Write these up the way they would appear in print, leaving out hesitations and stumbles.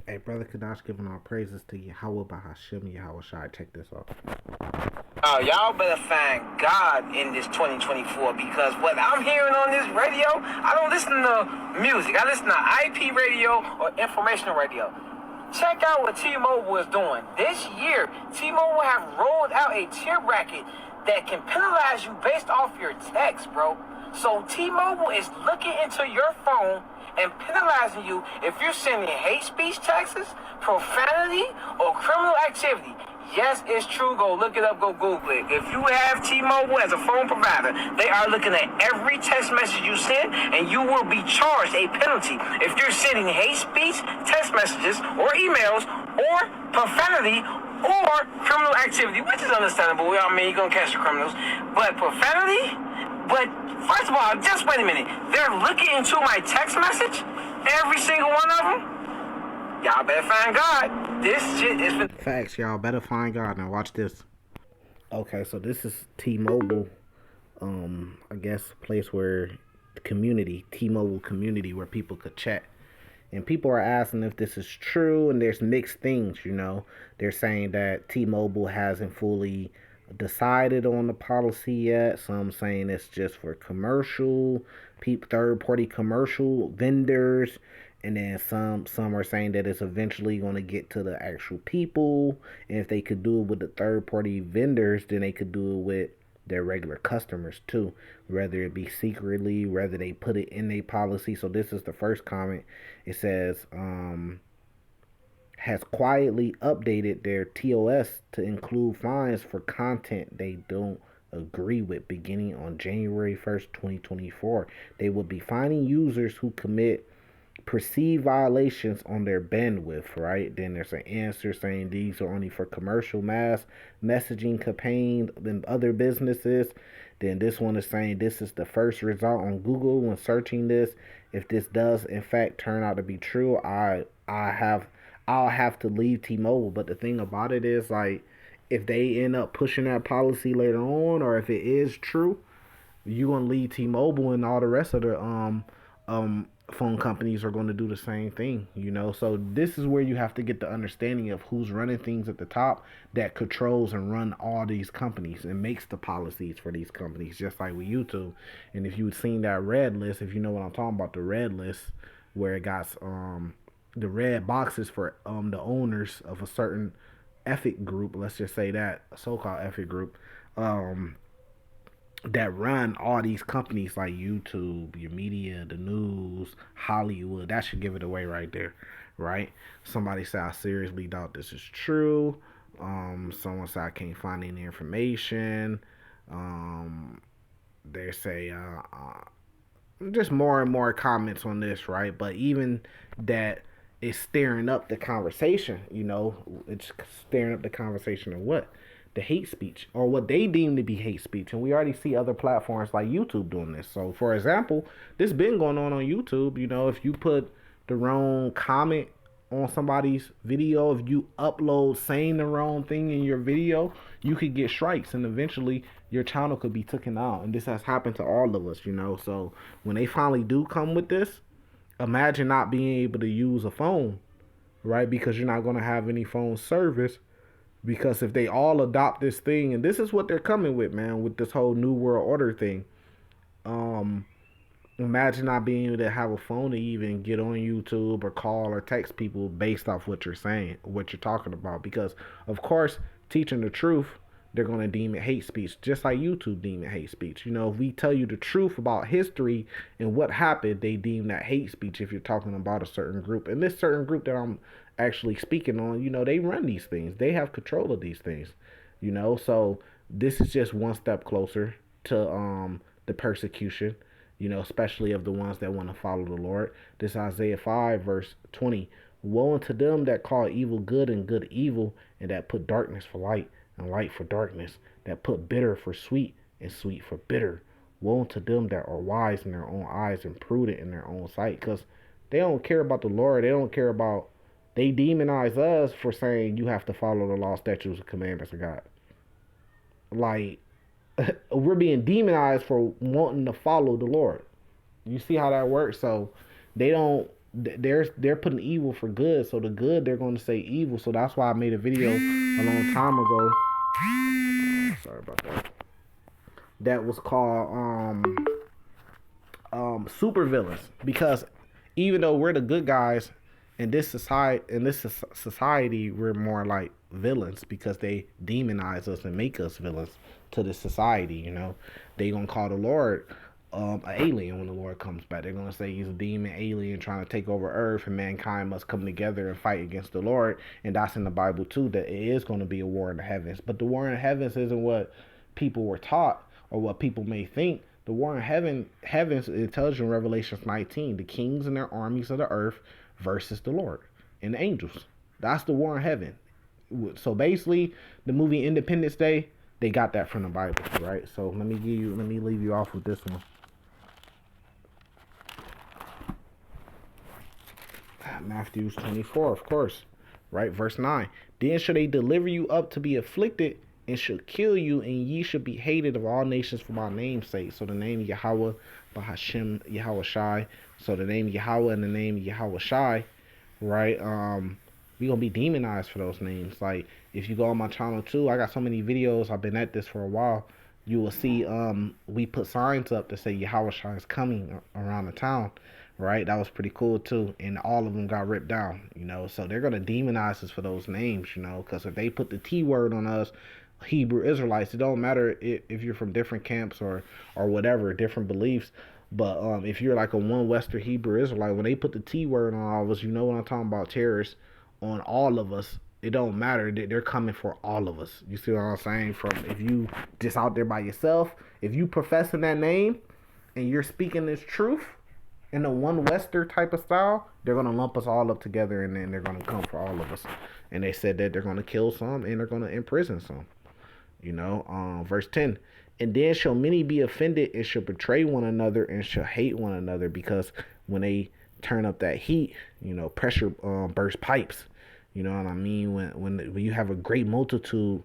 Hey, Brother Kadash, giving all praises to Yahweh Bahashim Yahweh Shai. Check this out. Oh, y'all better find God in this 2024 because what I'm hearing on this radio, I don't listen to music. I listen to IP radio or informational radio. Check out what T-Mobile is doing. This year, T-Mobile have rolled out a tier bracket that can penalize you based off your text, bro. So T-Mobile is looking into your phone and penalizing you if you're sending hate speech texts, profanity, or criminal activity. Yes, it's true. Go look it up. Go Google it. If you have T-Mobile as a phone provider, they are looking at every text message you send, and you will be charged a penalty if you're sending hate speech, text messages, or emails, or profanity, or criminal activity, which is understandable. I mean, you're gonna catch the criminals, but profanity. But first of all, just wait a minute. They're looking into my text message, every single one of them. Y'all better find God. This shit is. Facts, y'all better find God. Now watch this. Okay, so this is T-Mobile. I guess place where the community, T-Mobile community, where people could chat. And people are asking if this is true, and there's mixed things. They're saying that T-Mobile hasn't fully decided on the policy yet. Some saying it's just for commercial, third-party commercial vendors, and then some are saying that it's eventually going to get to the actual people. And if they could do it with the third-party vendors, then they could do it with their regular customers too, whether it be secretly, whether they put it in their policy. So this is the first comment. It says has quietly updated their TOS to include fines for content they don't agree with beginning on January 1st, 2024. They will be fining users who commit perceived violations on their bandwidth, right? Then there's an answer saying these are only for commercial mass messaging campaigns and other businesses. Then this one is saying this is the first result on Google when searching this. If this does in fact turn out to be true, I'll have to leave T-Mobile. But the thing about it is, like, if they end up pushing that policy later on, or if it is true, you gonna leave T-Mobile, and all the rest of the phone companies are going to do the same thing. So this is where you have to get the understanding of who's running things at the top that controls and run all these companies and makes the policies for these companies, just like with YouTube. And if you've seen that red list, if you know what I'm talking about, the red list where it got the red boxes for the owners of a certain ethic group, let's just say that so-called ethic group, um that run all these companies like YouTube, your media, the news, Hollywood. That should give it away right there, right? Somebody said, I seriously doubt this is true. Someone said, I can't find any information. Um, they say, just more and more comments on this, right? But even that is stirring up the conversation. It's stirring up the conversation of what? The hate speech, or what they deem to be hate speech. And we already see other platforms like YouTube doing this. So, for example, this been going on YouTube. If you put the wrong comment on somebody's video, if you upload saying the wrong thing in your video, you could get strikes, and eventually your channel could be taken out. And this has happened to all of us. So when they finally do come with this, imagine not being able to use a phone, right? Because you're not going to have any phone service. Because if they all adopt this thing, and this is what they're coming with, man, with this whole new world order thing. Um, Imagine not being able to have a phone to even get on YouTube or call or text people based off what you're saying, what you're talking about. Because of course, teaching the truth, they're gonna deem it hate speech, just like YouTube deem it hate speech. If we tell you the truth about history and what happened, they deem that hate speech if you're talking about a certain group. And this certain group that I'm actually speaking on, they run these things. They have control of these things. So this is just one step closer to the persecution, especially of the ones that want to follow the Lord. This Isaiah 5, verse 20. Woe unto them that call evil good and good evil, and that put darkness for light and light for darkness, that put bitter for sweet and sweet for bitter. Woe unto them that are wise in their own eyes and prudent in their own sight. Because they don't care about the Lord. They don't care about. They demonize us for saying you have to follow the law, statutes, and commandments of God. Like, we're being demonized for wanting to follow the Lord. You see how that works? So they don't they're putting evil for good. So the good they're going to say evil. So that's why I made a video a long time ago. Sorry about that. That was called super villains, because even though we're the good guys in this society, we're more like villains because they demonize us and make us villains to the society. They gonna call the Lord an alien when the Lord comes back. They're gonna say he's a demon alien trying to take over Earth, and mankind must come together and fight against the Lord. And that's in the Bible too. That it is going to be a war in the heavens, but the war in the heavens isn't what people were taught or what people may think. The war in heavens, it tells you in Revelations 19, the kings and their armies of the earth versus the Lord and the angels. That's the war in heaven. So basically, the movie Independence Day, they got that from the Bible, right? So let me leave you off with this one. Matthew 24, of course, right? Verse 9. Then shall they deliver you up to be afflicted, and shall kill you, and ye shall be hated of all nations for my name's sake. So the name Yahweh, Bahashem, Yahweh Shai. So the name Yahweh and the name Yahweh Shai, right? We gonna be demonized for those names. Like, if you go on my channel too, I got so many videos. I've been at this for a while. You will see we put signs up to say Yahweh Shai is coming around the town, right? That was pretty cool too, and all of them got ripped down. So they're gonna demonize us for those names, because if they put the T word on us, Hebrew Israelites, it don't matter if you're from different camps or whatever, different beliefs. But if you're like a one Western Hebrew Israelite, when they put the T word on all of us, you know what I'm talking about, terrorists on all of us. It don't matter. They're coming for all of us. You see what I'm saying? From if you just out there by yourself, if you professing that name and you're speaking this truth in a one Western type of style, they're gonna lump us all up together, and then they're gonna come for all of us. And they said that they're gonna kill some and they're gonna imprison some. Verse 10. And then shall many be offended and shall betray one another and shall hate one another, because when they turn up that heat, pressure burst pipes. You know what I mean? When you have a great multitude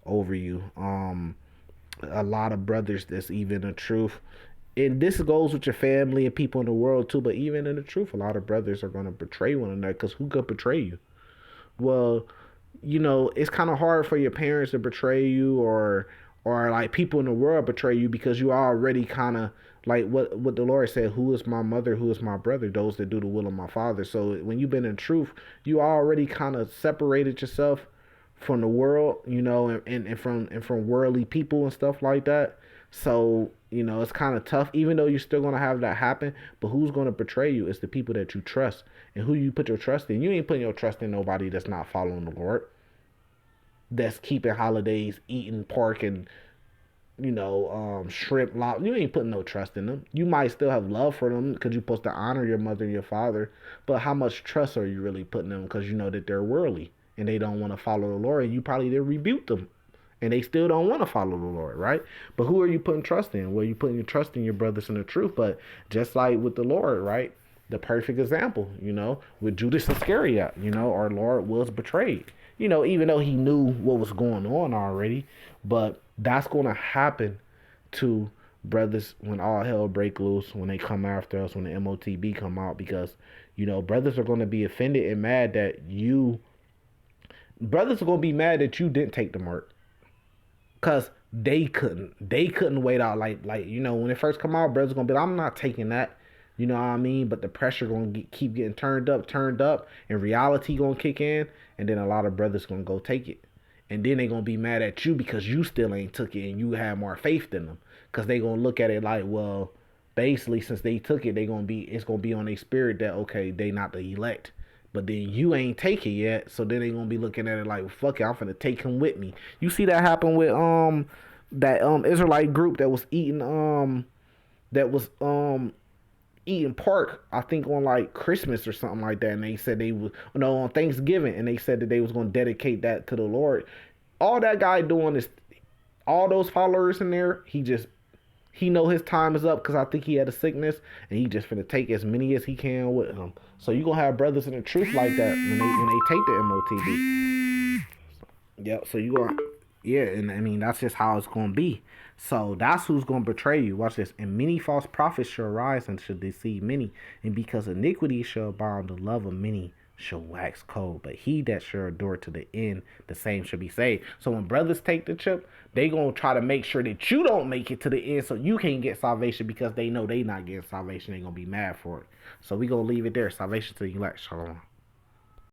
over you, a lot of brothers that's even the truth. And this goes with your family and people in the world too, but even in the truth, a lot of brothers are going to betray one another, because who could betray you? Well, it's kind of hard for your parents to betray you, or like people in the world betray you, because you already kind of like what the Lord said, who is my mother, who is my brother, those that do the will of my Father. So when you've been in truth, you already kind of separated yourself from the world, and from worldly people and stuff like that. So it's kind of tough, even though you're still gonna have that happen. But who's gonna betray you? It's the people that you trust, and who you put your trust in. You ain't putting your trust in nobody that's not following the Lord, that's keeping holidays, eating pork and shrimp, lobster. You ain't putting no trust in them. You might still have love for them because you're supposed to honor your mother and your father, but how much trust are you really putting in them, because you know that they're worldly and they don't want to follow the Lord, and you probably did rebuke them and they still don't want to follow the Lord, right? But who are you putting trust in? Well, you putting your trust in your brothers in the truth. But just like with the Lord, right? The perfect example, with Judas Iscariot, our Lord was betrayed. Even though he knew what was going on already, but that's going to happen to brothers when all hell break loose, when they come after us, when the MOTB come out, because brothers are going to be offended and mad that brothers are going to be mad that you didn't take the mark, because they couldn't wait out, like when it first come out, brothers are going to be like, I'm not taking that. You know what I mean? But the pressure gonna keep getting turned up, and reality gonna kick in, and then a lot of brothers gonna go take it, and then they gonna be mad at you because you still ain't took it, and you have more faith than them, because they gonna look at it like, well, basically since they took it, it's gonna be on their spirit that okay, they not the elect, but then you ain't take it yet, so then they gonna be looking at it like, fuck it, I'm finna take him with me. You see that happen with that Israelite group that was that was eating pork, I think on like Christmas or something like that, and they said they was on Thanksgiving, and they said that they was going to dedicate that to the Lord. All that guy doing is, all those followers in there, he know his time is up, because I think he had a sickness, and he just finna take as many as he can with him. So you gonna have brothers in the truth like that when they take the MOTB. Yep. So Yeah, and I mean that's just how it's gonna be. So that's who's gonna betray you. Watch this. And many false prophets shall rise and shall deceive many. And because iniquity shall abound, the love of many shall wax cold. But he that shall endure to the end, the same shall be saved. So when brothers take the chip, they gonna try to make sure that you don't make it to the end, so you can't get salvation because they know they not getting salvation. They gonna be mad for it. So we gonna leave it there. Salvation to the elect. Shalom.